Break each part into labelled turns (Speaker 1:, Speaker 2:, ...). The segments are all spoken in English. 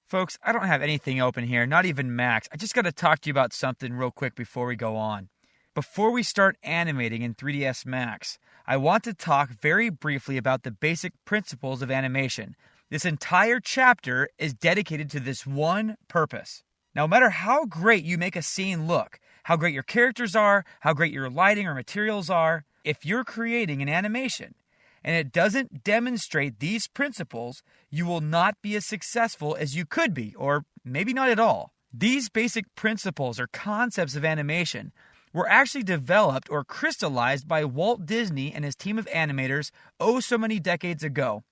Speaker 1: Folks, I don't have anything open here, not even Max. I just got to talk to you about something real quick before we go on. Before we start animating in 3ds Max, I want to talk very briefly about the basic principles of animation. This entire chapter is dedicated to this one purpose. Now, no matter how great you make a scene look, how great your characters are, how great your lighting or materials are, if you're creating an animation and it doesn't demonstrate these principles, you will not be as successful as you could be, or maybe not at all. These basic principles or concepts of animation were actually developed or crystallized by Walt Disney and his team of animators so many decades ago.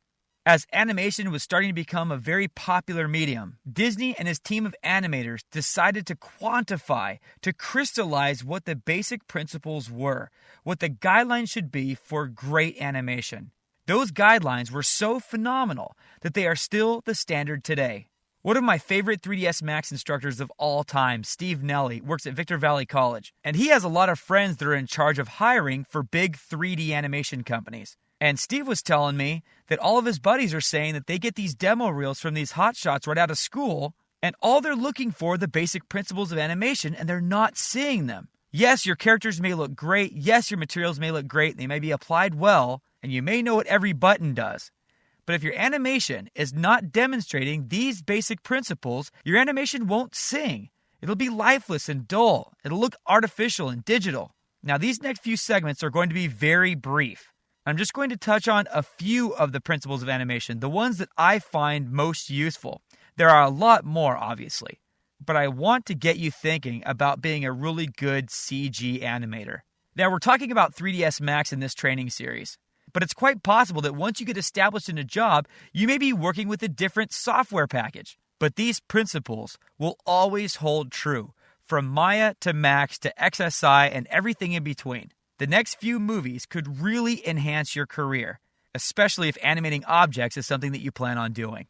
Speaker 1: As animation was starting to become a very popular medium, Disney and his team of animators decided to quantify, to crystallize what the basic principles were, what the guidelines should be for great animation. Those guidelines were so phenomenal that they are still the standard today. One of my favorite 3ds Max instructors of all time, Steve Nelly, works at Victor Valley College, and he has a lot of friends that are in charge of hiring for big 3D animation companies. And Steve was telling me that all of his buddies are saying that they get these demo reels from these hotshots right out of school, and all they're looking for are the basic principles of animation, and they're not seeing them. Yes, your characters may look great. Yes, your materials may look great. They may be applied well, and you may know what every button does. But if your animation is not demonstrating these basic principles, your animation won't sing. It'll be lifeless and dull. It'll look artificial and digital. Now, these next few segments are going to be very brief. I'm just going to touch on a few of the principles of animation, the ones that I find most useful. There are a lot more, obviously, but I want to get you thinking about being a really good CG animator. Now, we're talking about 3ds Max in this training series, but it's quite possible that once you get established in a job, you may be working with a different software package. But these principles will always hold true, from Maya to Max to XSI and everything in between. The next few movies could really enhance your career, especially if animating objects is something that you plan on doing.